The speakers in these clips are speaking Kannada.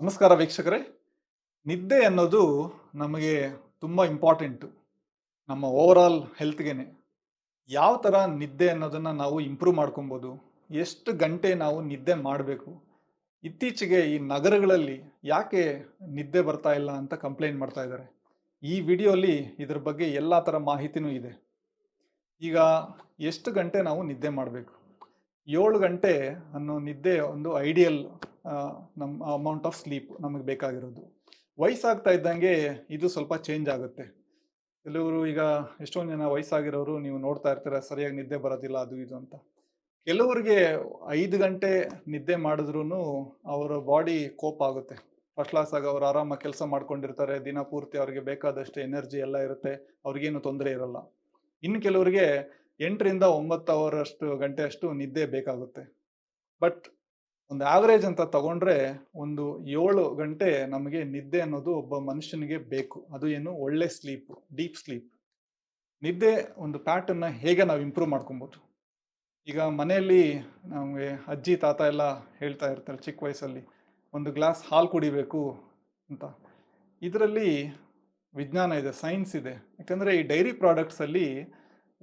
ನಮಸ್ಕಾರ ವೀಕ್ಷಕರೇ. ನಿದ್ದೆ ಅನ್ನೋದು ನಮಗೆ ತುಂಬಾ ಇಂಪಾರ್ಟೆಂಟು. ನಮ್ಮ ಓವರಾಲ್ ಹೆಲ್ತ್‌ಗೆನೆ. ಯಾವ ಥರ ನಿದ್ದೆ ಅನ್ನೋದನ್ನ ನಾವು ಇಂಪ್ರೂವ್ ಮಾಡ್ಕೊಬೋದು? ಎಷ್ಟು ಗಂಟೆ ನಾವು ನಿದ್ದೆ ಮಾಡಬೇಕು? ಇತ್ತೀಚೆಗೆ ಈ ನಗರಗಳಲ್ಲಿ ಯಾಕೆ ನಿದ್ದೆ ಬರ್ತಾ ಇಲ್ಲ ಅಂತ ಕಂಪ್ಲೇಂಟ್ ಮಾಡ್ತಾ ಇದ್ದಾರೆ. ಈ ವಿಡಿಯೋಲಿ ಇದ್ರ ಬಗ್ಗೆ ಎಲ್ಲಾ ಥರ ಮಾಹಿತಿನೂ ಇದೆ. ಈಗ ಎಷ್ಟು ಗಂಟೆ ನಾವು ನಿದ್ದೆ ಮಾಡಬೇಕು? 7 ಗಂಟೆ ಅನ್ನೋ ನಿದ್ದೆ ಒಂದು ಐಡಿಯಲ್ ನಮ್ಮ ಅಮೌಂಟ್ ಆಫ್ ಸ್ಲೀಪ್ ನಮಗೆ ಬೇಕಾಗಿರೋದು. ವಯಸ್ಸಾಗ್ತಾ ಇದ್ದಂಗೆ ಇದು ಸ್ವಲ್ಪ ಚೇಂಜ್ ಆಗುತ್ತೆ. ಕೆಲವರು ಈಗ ಎಷ್ಟೊಂದು ಜನ ವಯಸ್ಸಾಗಿರೋರು ನೀವು ನೋಡ್ತಾ ಇರ್ತೀರ ಸರಿಯಾಗಿ ನಿದ್ದೆ ಬರೋದಿಲ್ಲ ಅದು ಇದು ಅಂತ. ಕೆಲವರಿಗೆ 5 ಗಂಟೆ ನಿದ್ದೆ ಮಾಡಿದ್ರೂನು ಅವರ ಬಾಡಿ ಕೋಪ್ ಆಗುತ್ತೆ. ಫಸ್ಟ್ ಕ್ಲಾಸ್ ಆಗಿ ಅವ್ರು ಆರಾಮಾಗಿ ಕೆಲಸ ಮಾಡ್ಕೊಂಡಿರ್ತಾರೆ. ದಿನ ಪೂರ್ತಿ ಅವ್ರಿಗೆ ಬೇಕಾದಷ್ಟು ಎನರ್ಜಿ ಎಲ್ಲ ಇರುತ್ತೆ. ಅವ್ರಿಗೇನು ತೊಂದರೆ ಇರಲ್ಲ. ಇನ್ನು ಕೆಲವರಿಗೆ 8ರಿಂದ 9 ಅವರಷ್ಟು ಗಂಟೆಯಷ್ಟು ನಿದ್ದೆ ಬೇಕಾಗುತ್ತೆ. ಬಟ್ ಒಂದು ಆವರೇಜ್ ಅಂತ ತಗೊಂಡ್ರೆ ಒಂದು 7 ಗಂಟೆ ನಮಗೆ ನಿದ್ದೆ ಅನ್ನೋದು ಒಬ್ಬ ಮನುಷ್ಯನಿಗೆ ಬೇಕು. ಅದು ಏನು ಒಳ್ಳೆ ಸ್ಲೀಪ್, ಡೀಪ್ ಸ್ಲೀಪ್. ನಿದ್ದೆ ಒಂದು ಪ್ಯಾಟರ್ನ್ ಹೇಗೆ ನಾವು ಇಂಪ್ರೂವ್ ಮಾಡ್ಕೊಬೋದು? ಈಗ ಮನೆಯಲ್ಲಿ ನಮಗೆ ಅಜ್ಜಿ ತಾತ ಎಲ್ಲ ಹೇಳ್ತಾ ಇರ್ತಾರೆ ಚಿಕ್ಕ ವಯಸ್ಸಲ್ಲಿ, ಒಂದು ಗ್ಲಾಸ್ ಹಾಲು ಕುಡಿಬೇಕು ಅಂತ. ಇದರಲ್ಲಿ ವಿಜ್ಞಾನ ಇದೆ, ಸೈನ್ಸ್ ಇದೆ. ಯಾಕಂದ್ರೆ ಈ ಡೈರಿ ಪ್ರಾಡಕ್ಟ್ಸ್ ಅಲ್ಲಿ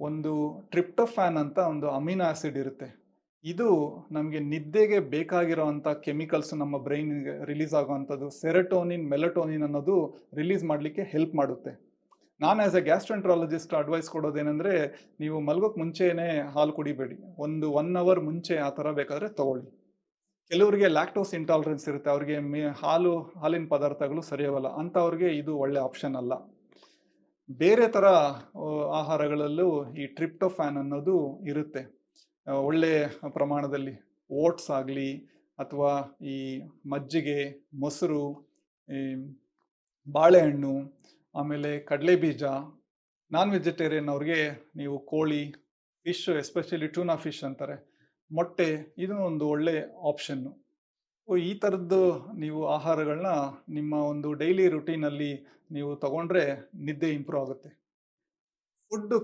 ಒಂದು ಟ್ರಿಪ್ಟೋಫ್ಯಾನ್ ಅಂತ ಒಂದು ಅಮಿನೋ ಆಸಿಡ್ ಇರುತ್ತೆ. ಇದು ನಮಗೆ ನಿದ್ದೆಗೆ ಬೇಕಾಗಿರುವಂತ ಕೆಮಿಕಲ್ಸ್ ನಮ್ಮ ಬ್ರೈನ್‌ಗೆ ರಿಲೀಸ್ ಆಗುವಂಥದ್ದು ಸೆರೋಟೋನಿನ್, ಮೆಲಟೋನಿನ್ ಅನ್ನೋದು ರಿಲೀಸ್ ಮಾಡಲಿಕ್ಕೆ ಹೆಲ್ಪ್ ಮಾಡುತ್ತೆ. ನಾನು ಆಸ್ ಎ ಗ್ಯಾಸ್ಟ್ರೆಂಟ್ರಾಲಜಿಸ್ಟ್ ಅಡ್ವೈಸ್ ಕೊಡೋದೇನೆಂದ್ರೆ, ನೀವು ಮಲಗೋಕ್ ಮುಂಚೆನೇ ಹಾಲು ಕುಡಿಬೇಡಿ. ಒಂದು 1 ಅವರ್ ಮುಂಚೆ ಆ ಥರ ಬೇಕಾದ್ರೆ ತಗೊಳ್ಳಿ. ಕೆಲವರಿಗೆ ಲ್ಯಾಕ್ಟೋಸ್ ಇಂಟಾಲರೆನ್ಸ್ ಇರುತ್ತೆ. ಅವ್ರಿಗೆ ಹಾಲಿನ ಪದಾರ್ಥಗಳು ಸರಿಯಾಗಲ್ಲ. ಅಂಥವ್ರಿಗೆ ಇದು ಒಳ್ಳೆ ಆಪ್ಷನ್ ಅಲ್ಲ. ಬೇರೆ ಥರ ಆಹಾರಗಳಲ್ಲೂ ಈ ಟ್ರಿಪ್ಟೋಫ್ಯಾನ್ ಅನ್ನೋದು ಇರುತ್ತೆ. ಒಳ್ಳೆ ಪ್ರಮಾಣದಲ್ಲಿ ಓಟ್ಸ್ ಆಗಲಿ ಅಥವಾ ಈ ಮಜ್ಜಿಗೆ, ಮೊಸರು, ಈ ಬಾಳೆಹಣ್ಣು, ಆಮೇಲೆ ಕಡಲೆ ಬೀಜ, ನಾನ್ ವೆಜಿಟೇರಿಯನ್ ಅವ್ರಿಗೆ ನೀವು ಕೋಳಿ, ಫಿಶ್ ಎಸ್ಪೆಷಲಿ ಟ್ಯೂನಾ ಫಿಶ್ ಅಂತಾರೆ, ಮೊಟ್ಟೆ ಇದು ಒಂದು ಒಳ್ಳೆ ಆಪ್ಷನ್ನು. ಈ ಥರದ್ದು ನೀವು ಆಹಾರಗಳನ್ನ ನಿಮ್ಮ ಒಂದು ಡೈಲಿ ರುಟೀನಲ್ಲಿ ನೀವು ತಗೊಂಡ್ರೆ ನಿದ್ದೆ ಇಂಪ್ರೂವ್ ಆಗುತ್ತೆ.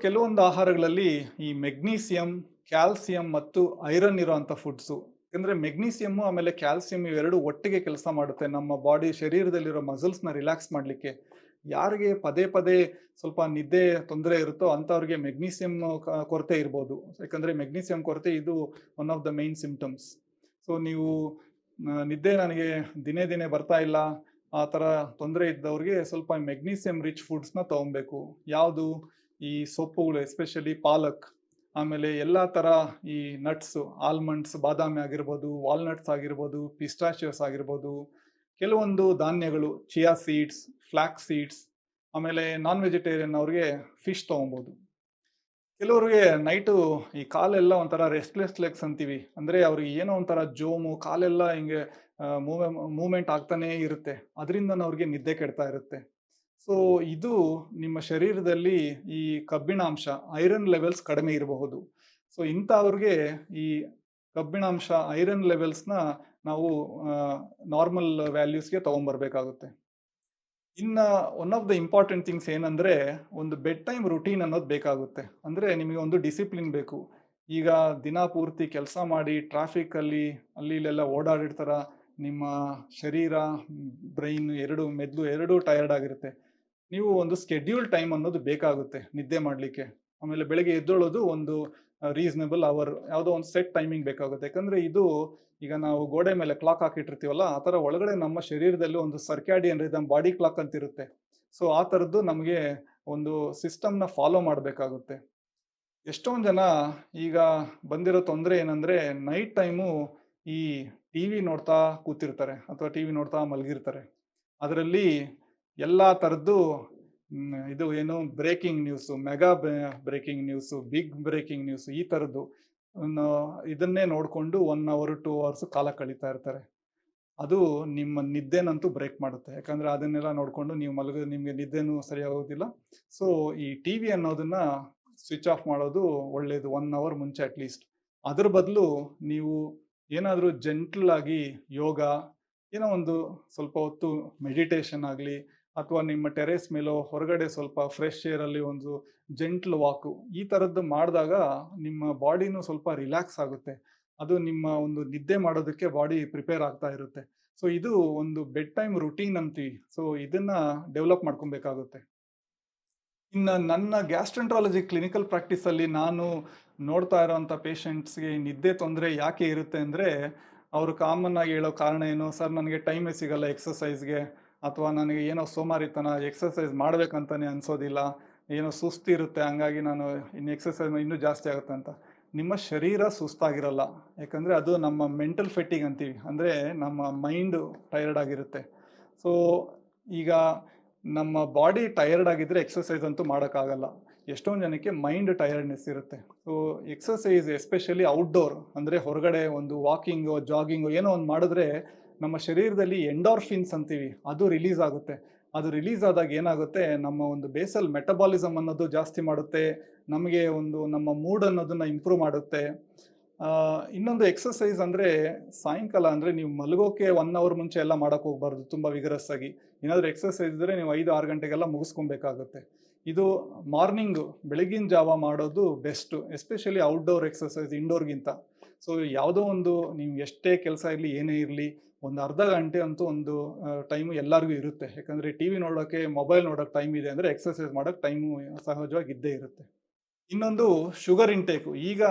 ಕೆಲವೊಂದು ಆಹಾರಗಳಲ್ಲಿ ಈ ಮೆಗ್ನೀಸಿಯಂ, ಕ್ಯಾಲ್ಸಿಯಂ ಮತ್ತು ಐರನ್ ಇರುವಂತ ಫುಡ್ಸು. ಯಾಕಂದ್ರೆ ಮೆಗ್ನೀಸಿಯಮ್ ಆಮೇಲೆ ಕ್ಯಾಲ್ಸಿಯಂ ಇವೆರಡು ಒಟ್ಟಿಗೆ ಕೆಲಸ ಮಾಡುತ್ತೆ ನಮ್ಮ ಬಾಡಿ ಶರೀರದಲ್ಲಿರೋ ಮಸಲ್ಸ್‌ನ ರಿಲ್ಯಾಕ್ಸ್ ಮಾಡ್ಲಿಕ್ಕೆ. ಯಾರಿಗೆ ಪದೇ ಪದೇ ಸ್ವಲ್ಪ ನಿದ್ದೆ ತೊಂದರೆ ಇರುತ್ತೋ ಅಂಥವ್ರಿಗೆ ಮೆಗ್ನೀಸಿಯಂ ಕೊರತೆ ಇರ್ಬೋದು. ಯಾಕಂದ್ರೆ ಮೆಗ್ನೀಸಿಯಂ ಕೊರತೆ ಇದು one of the main symptoms. So ನೀವು ನಿದ್ದೆ ನನಗೆ ದಿನೇ ದಿನೇ ಬರ್ತಾ ಇಲ್ಲ, ಆ ಥರ ತೊಂದರೆ ಇದ್ದವ್ರಿಗೆ ಸ್ವಲ್ಪ ಮೆಗ್ನೀಸಿಯಂ ರಿಚ್ ಫುಡ್ಸ್‌ನ ತಗೊಬೇಕು. ಯಾವುದು? ಈ ಸೊಪ್ಪುಗಳು ಎಸ್ಪೆಷಲಿ ಪಾಲಕ್, ಆಮೇಲೆ ಎಲ್ಲಾ ತರ ಈ ನಟ್ಸ್, ಆಲ್ಮಂಡ್ಸ್, ಬಾದಾಮಿ ಆಗಿರ್ಬೋದು, ವಾಲ್ನಟ್ಸ್ ಆಗಿರ್ಬೋದು, ಪಿಸ್ಟಾಚಿಯೋಸ್ ಆಗಿರ್ಬೋದು, ಕೆಲವೊಂದು ಧಾನ್ಯಗಳು ಚಿಯಾ ಸೀಡ್ಸ್, ಫ್ಲಾಕ್ಸ್ ಸೀಡ್ಸ್, ಆಮೇಲೆ ನಾನ್ ವೆಜಿಟೇರಿಯನ್ ಅವ್ರಿಗೆ ಫಿಶ್ ತಗೊಬೋದು. ಕೆಲವ್ರಿಗೆ ನೈಟು ಈ ಕಾಲೆಲ್ಲ ಒಂಥರ ರೆಸ್ಟ್ಲೆಸ್ ಲೆಗ್ಸ್ ಅಂತೀವಿ. ಅಂದ್ರೆ ಅವ್ರಿಗೆ ಏನೋ ಒಂಥರ ಜೋಮು, ಕಾಲೆಲ್ಲ ಹಿಂಗೆ ಮೂವ್ಮೆಂಟ್ ಆಗ್ತಾನೇ ಇರುತ್ತೆ. ಅದರಿಂದನೂ ಅವ್ರಿಗೆ ನಿದ್ದೆ ಕೆಡ್ತಾ ಇರುತ್ತೆ. ಸೊ ಇದು ನಿಮ್ಮ ಶರೀರದಲ್ಲಿ ಈ ಕಬ್ಬಿಣಾಂಶ, ಐರನ್ ಲೆವೆಲ್ಸ್ ಕಡಿಮೆ ಇರಬಹುದು. ಸೊ ಇಂಥವ್ರಿಗೆ ಈ ಕಬ್ಬಿಣಾಂಶ, ಐರನ್ ಲೆವೆಲ್ಸ್‌ನ ನಾವು ನಾರ್ಮಲ್ ವ್ಯಾಲ್ಯೂಸ್‌ಗೆ ತಗೊಂಬರ್ಬೇಕಾಗುತ್ತೆ. ಇನ್ನ one of the important things ಏನಂದ್ರೆ, ಒಂದು ಬೆಡ್ ಟೈಮ್ ರುಟೀನ್ ಅನ್ನೋದು ಬೇಕಾಗುತ್ತೆ. ಅಂದ್ರೆ ನಿಮಗೆ ಒಂದು ಡಿಸಿಪ್ಲಿನ್ ಬೇಕು. ಈಗ ದಿನ ಪೂರ್ತಿ ಕೆಲಸ ಮಾಡಿ ಟ್ರಾಫಿಕಲ್ಲಿ ಅಲ್ಲಿ ಇಲ್ಲೆಲ್ಲ ಓಡಾಡಿರ್ತಾರ. ನಿಮ್ಮ ಶರೀರ, ಬ್ರೈನ್ ಮೆದುಳು ಎರಡೂ ಟಯರ್ಡ್ ಆಗಿರುತ್ತೆ. ನೀವು ಒಂದು ಸ್ಕೆಡ್ಯೂಲ್ ಟೈಮ್ ಅನ್ನೋದು ಬೇಕಾಗುತ್ತೆ ನಿದ್ದೆ ಮಾಡ್ಲಿಕ್ಕೆ. ಆಮೇಲೆ ಬೆಳಗ್ಗೆ ಎದ್ದೇಳೋದು ಒಂದು ರೀಸನೇಬಲ್ ಅವರ್, ಯಾವುದೋ ಒಂದು ಸೆಟ್ ಟೈಮಿಂಗ್ ಬೇಕಾಗುತ್ತೆ. ಯಾಕಂದ್ರೆ ಇದು ಈಗ ನಾವು ಗೋಡೆ ಮೇಲೆ ಕ್ಲಾಕ್ ಹಾಕಿಟ್ಟಿರ್ತೀವಲ್ಲ, ಆ ಥರ ಒಳಗಡೆ ನಮ್ಮ ಶರೀರದಲ್ಲಿ ಒಂದು ಸರ್ಕ್ಯಾಡಿಯನ್ ರಿದಮ್, ಬಾಡಿ ಕ್ಲಾಕ್ ಅಂತ ಇರುತ್ತೆ. ಸೊ ಆ ಥರದ್ದು ನಮಗೆ ಒಂದು ಸಿಸ್ಟಮ್‌ನ ಫಾಲೋ ಮಾಡಬೇಕಾಗುತ್ತೆ. ಎಷ್ಟೊಂದು ಜನ ಈಗ ಬಂದಿರೋ ತೊಂದರೆ ಏನಂದ್ರೆ, ನೈಟ್ ಟೈಮು ಈ ಟಿವಿ ನೋಡ್ತಾ ಕೂತಿರ್ತಾರೆ ಅಥವಾ ಟಿವಿ ನೋಡ್ತಾ ಮಲಗಿರ್ತಾರೆ. ಅದರಲ್ಲಿ ಎಲ್ಲಾ ತರದ್ದು ಇದು ಏನು breaking news, mega breaking news, big breaking news, ಈ ತರದ್ದು ಇದನ್ನೇ ನೋಡ್ಕೊಂಡು 1 ಅವರ್ 2 ಅವರ್ಸ್ ಕಾಲ ಕಳೀತಾ ಇರ್ತಾರೆ. ಅದು ನಿಮ್ಮ ನಿದ್ದೆನಂತೂ ಬ್ರೇಕ್ ಮಾಡುತ್ತೆ. ಯಾಕಂದ್ರೆ ಅದನ್ನೆಲ್ಲ ನೋಡ್ಕೊಂಡು ನೀವು ನಿಮ್ಗೆ ನಿದ್ದೆನೂ ಸರಿಯಾಗೋದಿಲ್ಲ. ಸೊ ಈ ಟಿವಿ ಅನ್ನೋದನ್ನ ಸ್ವಿಚ್ ಆಫ್ ಮಾಡೋದು ಒಳ್ಳೇದು 1 ಅವರ್ ಮುಂಚೆ ಅಟ್ಲೀಸ್ಟ್. ಅದ್ರ ಬದಲು ನೀವು ಏನಾದ್ರೂ ಜೆಂಟಲ್ ಆಗಿ ಯೋಗ, ಏನೋ ಒಂದು ಸ್ವಲ್ಪ ಹೊತ್ತು ಮೆಡಿಟೇಷನ್ ಆಗಲಿ, ಅಥವಾ ನಿಮ್ಮ ಟೆರೇಸ್ ಮೇಲೋ ಹೊರಗಡೆ ಸ್ವಲ್ಪ ಫ್ರೆಶ್ ಏರ್ ಅಲ್ಲಿ ಒಂದು ಜೆಂಟಲ್ ವಾಕು, ಈ ತರದ್ದು ಮಾಡಿದಾಗ ನಿಮ್ಮ ಬಾಡಿನೂ ಸ್ವಲ್ಪ ರಿಲ್ಯಾಕ್ಸ್ ಆಗುತ್ತೆ. ಅದು ನಿಮ್ಮ ಒಂದು ನಿದ್ದೆ ಮಾಡೋದಕ್ಕೆ ಬಾಡಿ ಪ್ರಿಪೇರ್ ಆಗ್ತಾ ಇರುತ್ತೆ. ಸೊ ಇದು ಒಂದು ಬೆಡ್ ಟೈಮ್ ರುಟೀನ್ ಅಂತೀವಿ. ಸೊ ಇದನ್ನ ಡೆವಲಪ್ ಮಾಡ್ಕೊಬೇಕಾಗುತ್ತೆ. ಇನ್ನು ನನ್ನ ಗ್ಯಾಸ್ಟ್ರೆಂಟ್ರಾಲಜಿ ಕ್ಲಿನಿಕಲ್ ಪ್ರಾಕ್ಟೀಸಲ್ಲಿ ನಾನು ನೋಡ್ತಾ ಇರೋವಂಥ ಪೇಷಂಟ್ಸ್ಗೆ ನಿದ್ದೆ ತೊಂದರೆ ಯಾಕೆ ಇರುತ್ತೆ ಅಂದರೆ, ಅವರು ಕಾಮನ್ ಆಗಿ ಹೇಳೋ ಕಾರಣ ಏನು, ಸರ್ ನನಗೆ ಟೈಮೇ ಸಿಗಲ್ಲ ಎಕ್ಸಸೈಸ್ಗೆ, ಅಥವಾ ನನಗೆ ಏನೋ ಸೋಮಾರಿತನ, ಎಕ್ಸಸೈಸ್ ಮಾಡಬೇಕಂತಾನೆ ಅನಿಸೋದಿಲ್ಲ, ಏನೋ ಸುಸ್ತಿರುತ್ತೆ ಹಂಗಾಗಿ ನಾನು ಇನ್ನು ಎಕ್ಸಸೈಸ್ ಇನ್ನೂ ಜಾಸ್ತಿ ಆಗುತ್ತೆ ಅಂತ. ನಿಮ್ಮ ಶರೀರ ಸುಸ್ತಾಗಿರಲ್ಲ, ಯಾಕಂದರೆ ಅದು ನಮ್ಮ ಮೆಂಟಲ್ ಫೆಟ್ಟಿಗ್ ಅಂತೀವಿ, ಅಂದರೆ ನಮ್ಮ ಮೈಂಡು ಟಯರ್ಡ್ ಆಗಿರುತ್ತೆ. ಸೊ ಈಗ ನಮ್ಮ ಬಾಡಿ ಟಯರ್ಡ್ ಆಗಿದ್ರೆ ಎಕ್ಸಸೈಸ್ ಅಂತೂ ಮಾಡೋಕ್ಕಾಗಲ್ಲ. ಎಷ್ಟೊಂದು ಜನಕ್ಕೆ ಮೈಂಡ್ ಟಯರ್ಡ್ನೆಸ್ ಇರುತ್ತೆ. ಸೊ ಎಕ್ಸಸೈಸ್ ಎಸ್ಪೆಷಲಿ ಔಟ್ಡೋರ್, ಅಂದರೆ ಹೊರಗಡೆ ಒಂದು ವಾಕಿಂಗು, ಜಾಗಿಂಗು ಏನೋ ಒಂದು ಮಾಡಿದ್ರೆ ನಮ್ಮ ಶರೀರದಲ್ಲಿ ಎಂಡಾರ್ಫಿನ್ಸ್ ಅಂತೀವಿ, ಅದು ರಿಲೀಸ್ ಆಗುತ್ತೆ. ಅದು ರಿಲೀಸ್ ಆದಾಗ ಏನಾಗುತ್ತೆ, ನಮ್ಮ ಒಂದು ಬೇಸಲ್ ಮೆಟಬಾಲಿಸಮ್ ಅನ್ನೋದು ಜಾಸ್ತಿ ಮಾಡುತ್ತೆ, ನಮಗೆ ಒಂದು ನಮ್ಮ ಮೂಡ್ ಅನ್ನೋದನ್ನ ಇಂಪ್ರೂವ್ ಮಾಡುತ್ತೆ. ಇನ್ನೊಂದು ಎಕ್ಸಸೈಸ್ ಅಂದರೆ ಸಾಯಂಕಾಲ, ಅಂದರೆ ನೀವು ಮಲಗೋಕೆ 1 ಅವರ್ ಮುಂಚೆ ಎಲ್ಲ ಮಾಡೋಕ್ಕೆ ಹೋಗ್ಬಾರ್ದು ತುಂಬ ವಿಗರಸ್ ಆಗಿ. ಏನಾದರೂ ಎಕ್ಸಸೈಸ್ ಇದ್ದರೆ ನೀವು 5-6 ಗಂಟೆಗೆಲ್ಲ ಮುಗಿಸ್ಕೊಬೇಕಾಗುತ್ತೆ. ಇದು ಮಾರ್ನಿಂಗು, ಬೆಳಗಿನ ಜಾವ ಮಾಡೋದು ಬೆಸ್ಟು, ಎಸ್ಪೆಷಲಿ ಔಟ್ಡೋರ್ ಎಕ್ಸಸೈಸ್ ಇಂಡೋರ್ಗಿಂತ. ಸೊ ಯಾವುದೋ ಒಂದು, ನೀವು ಎಷ್ಟೇ ಕೆಲಸ ಇರಲಿ ಏನೇ ಇರಲಿ, ಒಂದು ಅರ್ಧ ಗಂಟೆ ಅಂತೂ ಒಂದು ಟೈಮು ಎಲ್ಲರಿಗೂ ಇರುತ್ತೆ. ಯಾಕಂದರೆ ಟಿ ವಿ ನೋಡೋಕ್ಕೆ, ಮೊಬೈಲ್ ನೋಡೋಕ್ಕೆ ಟೈಮ್ ಇದೆ ಅಂದರೆ ಎಕ್ಸಸೈಸ್ ಮಾಡೋಕ್ಕೆ ಟೈಮು ಸಹಜವಾಗಿ ಇದ್ದೇ ಇರುತ್ತೆ. ಇನ್ನೊಂದು ಶುಗರ್ ಇಂಟೇಕು. ಈಗ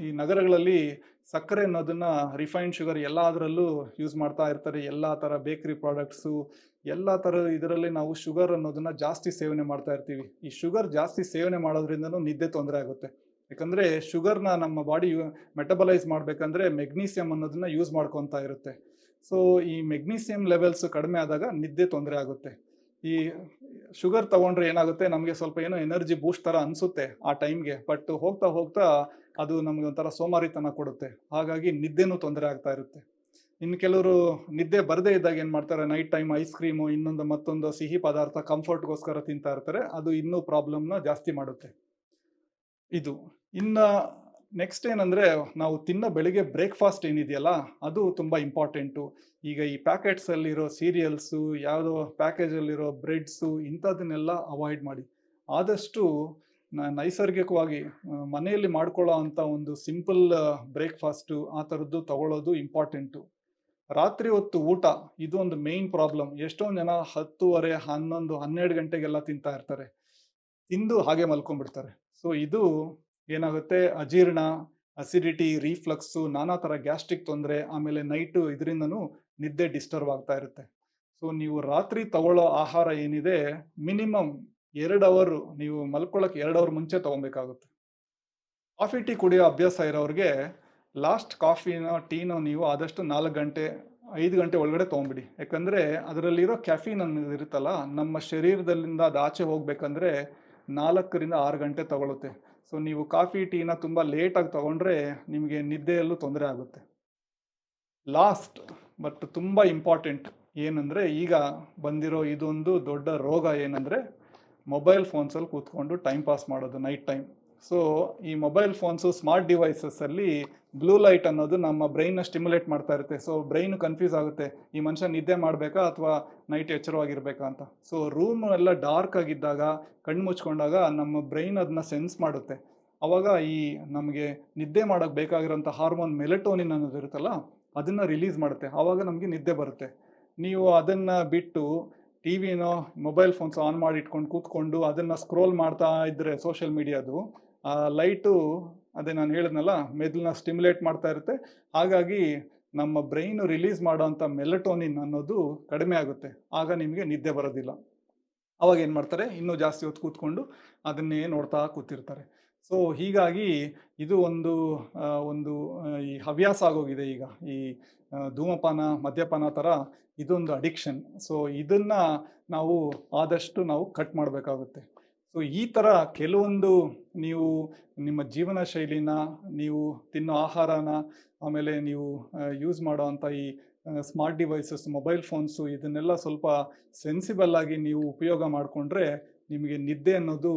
ಈ ನಗರಗಳಲ್ಲಿ ಸಕ್ಕರೆ ಅನ್ನೋದನ್ನ, ರಿಫೈನ್ಡ್ ಶುಗರ್ ಎಲ್ಲದರಲ್ಲೂ ಯೂಸ್ ಮಾಡ್ತಾ ಇರ್ತಾರೆ. ಎಲ್ಲ ಥರ ಬೇಕರಿ ಪ್ರಾಡಕ್ಟ್ಸು, ಎಲ್ಲ ಥರ ಇದರಲ್ಲಿ ನಾವು ಶುಗರ್ ಅನ್ನೋದನ್ನ ಜಾಸ್ತಿ ಸೇವನೆ ಮಾಡ್ತಾ ಇರ್ತೀವಿ. ಈ ಶುಗರ್ ಜಾಸ್ತಿ ಸೇವನೆ ಮಾಡೋದ್ರಿಂದನೂ ನಿದ್ದೆ ತೊಂದರೆ ಆಗುತ್ತೆ. ಯಾಕಂದರೆ ಶುಗರ್ನ ನಮ್ಮ ಬಾಡಿ ಮೆಟಬಲೈಸ್ ಮಾಡಬೇಕಂದ್ರೆ ಮೆಗ್ನೀಸಿಯಮ್ ಅನ್ನೋದನ್ನ ಯೂಸ್ ಮಾಡ್ಕೊತಾ ಇರುತ್ತೆ. ಸೊ ಈ ಮೆಗ್ನೀಸಿಯಮ್ ಲೆವೆಲ್ಸ್ ಕಡಿಮೆ ಆದಾಗ ನಿದ್ದೆ ತೊಂದರೆ ಆಗುತ್ತೆ. ಈ ಶುಗರ್ ತಗೊಂಡ್ರೆ ಏನಾಗುತ್ತೆ, ನಮಗೆ ಸ್ವಲ್ಪ ಏನೋ ಎನರ್ಜಿ ಬೂಸ್ಟ್ ಥರ ಅನಿಸುತ್ತೆ ಆ ಟೈಮ್ಗೆ, ಬಟ್ ಹೋಗ್ತಾ ಹೋಗ್ತಾ ಅದು ನಮಗೆ ಒಂಥರ ಸೋಮಾರಿತನ ಕೊಡುತ್ತೆ. ಹಾಗಾಗಿ ನಿದ್ದೆನೂ ತೊಂದರೆ ಆಗ್ತಾ ಇರುತ್ತೆ. ಇನ್ನು ಕೆಲವರು ನಿದ್ದೆ ಬರದೇ ಇದ್ದಾಗ ಏನು ಮಾಡ್ತಾರೆ, ನೈಟ್ ಟೈಮ್ ಐಸ್ ಕ್ರೀಮು, ಇನ್ನೊಂದು ಮತ್ತೊಂದು ಸಿಹಿ ಪದಾರ್ಥ ಕಂಫರ್ಟ್ಗೋಸ್ಕರ ತಿಂತಾ ಇರ್ತಾರೆ. ಅದು ಇನ್ನೂ ಪ್ರಾಬ್ಲಮ್ನ ಜಾಸ್ತಿ ಮಾಡುತ್ತೆ. ಇದು ಇನ್ನು ನೆಕ್ಸ್ಟ್ ಏನಂದರೆ, ನಾವು ತಿನ್ನೋ ಬೆಳಿಗ್ಗೆ ಬ್ರೇಕ್ಫಾಸ್ಟ್ ಏನಿದೆಯಲ್ಲ, ಅದು ತುಂಬ ಇಂಪಾರ್ಟೆಂಟು. ಈಗ ಈ ಪ್ಯಾಕೆಟ್ಸಲ್ಲಿರೋ ಸೀರಿಯಲ್ಸು, ಯಾವುದೋ ಪ್ಯಾಕೇಜಲ್ಲಿರೋ ಬ್ರೆಡ್ಸು, ಇಂಥದನ್ನೆಲ್ಲ ಅವಾಯ್ಡ್ ಮಾಡಿ. ಆದಷ್ಟು ನೈಸರ್ಗಿಕವಾಗಿ ಮನೆಯಲ್ಲಿ ಮಾಡ್ಕೊಳ್ಳೋ ಅಂಥ ಒಂದು ಸಿಂಪಲ್ ಬ್ರೇಕ್ಫಾಸ್ಟು, ಆ ಥರದ್ದು ತಗೊಳ್ಳೋದು ಇಂಪಾರ್ಟೆಂಟು. ರಾತ್ರಿ ಹೊತ್ತು ಊಟ, ಇದು ಒಂದು ಮೇಯ್ನ್ ಪ್ರಾಬ್ಲಮ್. ಎಷ್ಟೊಂದು ಜನ 10:30, 11, 12 ಗಂಟೆಗೆಲ್ಲ ತಿಂತಾ ಇರ್ತಾರೆ, ತಿಂದು ಹಾಗೆ ಮಲ್ಕೊಂಡ್ಬಿಡ್ತಾರೆ. ಸೊ ಇದು ಏನಾಗುತ್ತೆ, ಅಜೀರ್ಣ, ಅಸಿಡಿಟಿ, ರೀಫ್ಲಕ್ಸು, ನಾನಾ ಥರ ಗ್ಯಾಸ್ಟ್ರಿಕ್ ತೊಂದರೆ, ಆಮೇಲೆ ನೈಟು ಇದರಿಂದನೂ ನಿದ್ದೆ ಡಿಸ್ಟರ್ಬ್ ಆಗ್ತಾ ಇರುತ್ತೆ. ಸೊ ನೀವು ರಾತ್ರಿ ತಗೊಳ್ಳೋ ಆಹಾರ ಏನಿದೆ, ಮಿನಿಮಮ್ 2 ಅವರು, ನೀವು ಮಲ್ಕೊಳ್ಳೋಕೆ 2 ಅವರ್ ಮುಂಚೆ ತೊಗೊಬೇಕಾಗುತ್ತೆ. ಕಾಫಿ ಟೀ ಕುಡಿಯೋ ಅಭ್ಯಾಸ ಇರೋರಿಗೆ ಲಾಸ್ಟ್ ಕಾಫಿನೋ ಟೀನೋ ನೀವು ಆದಷ್ಟು 4 ಗಂಟೆ 5 ಗಂಟೆ ಒಳಗಡೆ ತೊಗೊಂಬಿಡಿ. ಯಾಕಂದರೆ ಅದರಲ್ಲಿರೋ ಕ್ಯಾಫೀನ್ ಅನ್ನೋದು ಇರುತ್ತಲ್ಲ, ನಮ್ಮ ಶರೀರದಲ್ಲಿಂದ ಅದು ಆಚೆ ಹೋಗ್ಬೇಕಂದ್ರೆ 4ರಿಂದ 6 ಗಂಟೆ ತಗೊಳುತ್ತೆ. ಸೊ ನೀವು ಕಾಫಿ ಟೀನ ತುಂಬ ಲೇಟಾಗಿ ತಗೊಂಡ್ರೆ ನಿಮಗೆ ನಿದ್ದೆಯಲ್ಲೂ ತೊಂದರೆ ಆಗುತ್ತೆ. ಲಾಸ್ಟ್ ಬಟ್ ತುಂಬ ಇಂಪಾರ್ಟೆಂಟ್ ಏನಂದರೆ, ಈಗ ಬಂದಿರೋ ಇದೊಂದು ದೊಡ್ಡ ರೋಗ ಏನಂದರೆ, ಮೊಬೈಲ್ ಫೋನ್ಸಲ್ಲಿ ಕೂತ್ಕೊಂಡು ಟೈಮ್ ಪಾಸ್ ಮಾಡೋದು ನೈಟ್ ಟೈಮ್. ಸೊ ಈ ಮೊಬೈಲ್ ಫೋನ್ಸು, ಸ್ಮಾರ್ಟ್ ಡಿವೈಸಸ್ಸಲ್ಲಿ ಬ್ಲೂ ಲೈಟ್ ಅನ್ನೋದು ನಮ್ಮ ಬ್ರೈನ್ನ ಸ್ಟಿಮ್ಯುಲೇಟ್ ಮಾಡ್ತಾ ಇರುತ್ತೆ. ಸೊ ಬ್ರೈನ್ ಕನ್ಫ್ಯೂಸ್ ಆಗುತ್ತೆ, ಈ ಮನುಷ್ಯ ನಿದ್ದೆ ಮಾಡಬೇಕಾ ಅಥವಾ ನೈಟ್ ಎಚ್ಚರವಾಗಿರ್ಬೇಕಾ ಅಂತ. ಸೊ ರೂಮ್ ಎಲ್ಲ ಡಾರ್ಕ್ ಆಗಿದ್ದಾಗ, ಕಣ್ಣು ಮುಚ್ಕೊಂಡಾಗ ನಮ್ಮ ಬ್ರೈನ್ ಅದನ್ನ ಸೆನ್ಸ್ ಮಾಡುತ್ತೆ. ಆವಾಗ ಈ ನಮಗೆ ನಿದ್ದೆ ಮಾಡೋಕ್ಕೆ ಬೇಕಾಗಿರೋಂಥ ಹಾರ್ಮೋನ್ ಮೆಲಟೋನಿನ್ ಅನ್ನೋದು ಇರುತ್ತಲ್ಲ, ಅದನ್ನು ರಿಲೀಸ್ ಮಾಡುತ್ತೆ. ಆವಾಗ ನಮಗೆ ನಿದ್ದೆ ಬರುತ್ತೆ. ನೀವು ಅದನ್ನು ಬಿಟ್ಟು ಟಿ ವಿನೋ ಮೊಬೈಲ್ ಫೋನ್ಸ್ ಆನ್ ಮಾಡಿ ಇಟ್ಕೊಂಡು ಕೂತ್ಕೊಂಡು ಅದನ್ನು ಸ್ಕ್ರೋಲ್ ಮಾಡ್ತಾ ಇದ್ದರೆ ಸೋಷಿಯಲ್ ಮೀಡಿಯಾದು, ಆ ಲೈಟು, ಅದೇ ನಾನು ಹೇಳಿದ್ನಲ್ಲ, ಮೆದುಳನ್ನ ಸ್ಟಿಮ್ಯುಲೇಟ್ ಮಾಡ್ತಾ ಇರುತ್ತೆ. ಹಾಗಾಗಿ ನಮ್ಮ ಬ್ರೈನು ರಿಲೀಸ್ ಮಾಡೋವಂಥ ಮೆಲಟೋನಿನ್ ಅನ್ನೋದು ಕಡಿಮೆ ಆಗುತ್ತೆ. ಆಗ ನಿಮಗೆ ನಿದ್ದೆ ಬರೋದಿಲ್ಲ. ಅವಾಗ ಏನು ಮಾಡ್ತಾರೆ, ಇನ್ನೂ ಜಾಸ್ತಿ ಹೊತ್ತು ಕೂತ್ಕೊಂಡು ಅದನ್ನೇ ನೋಡ್ತಾ ಕೂತಿರ್ತಾರೆ. ಸೊ ಹೀಗಾಗಿ ಇದು ಒಂದು ಈ ಹವ್ಯಾಸ ಆಗೋಗಿದೆ ಈಗ. ಈ ಧೂಮಪಾನ, ಮದ್ಯಪಾನ ಥರ ಇದೊಂದು ಅಡಿಕ್ಷನ್. ಸೊ ಇದನ್ನು ನಾವು ಆದಷ್ಟು ಕಟ್ ಮಾಡಬೇಕಾಗುತ್ತೆ. ಸೊ ಈ ಥರ ಕೆಲವೊಂದು ನೀವು ನಿಮ್ಮ ಜೀವನ ಶೈಲಿನ, ನೀವು ತಿನ್ನೋ ಆಹಾರನ, ಆಮೇಲೆ ನೀವು ಯೂಸ್ ಮಾಡೋವಂಥ ಈ ಸ್ಮಾರ್ಟ್ ಡಿವೈಸಸ್, ಮೊಬೈಲ್ ಫೋನ್ಸು, ಇದನ್ನೆಲ್ಲ ಸ್ವಲ್ಪ ಸೆನ್ಸಿಬಲ್ ಆಗಿ ನೀವು ಉಪಯೋಗ ಮಾಡಿಕೊಂಡ್ರೆ ನಿಮಗೆ ನಿದ್ದೆ ಅನ್ನೋದು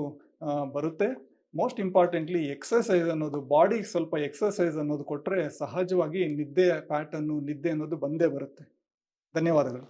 ಬರುತ್ತೆ. ಮೋಸ್ಟ್ ಇಂಪಾರ್ಟೆಂಟ್ಲಿ ಎಕ್ಸಸೈಸ್ ಅನ್ನೋದು, ಬಾಡಿಗೆ ಸ್ವಲ್ಪ ಎಕ್ಸಸೈಸ್ ಅನ್ನೋದು ಕೊಟ್ಟರೆ ಸಹಜವಾಗಿ ನಿದ್ದೆ ಪ್ಯಾಟರ್ನು, ನಿದ್ದೆ ಅನ್ನೋದು ಬಂದೇ ಬರುತ್ತೆ. ಧನ್ಯವಾದಗಳು.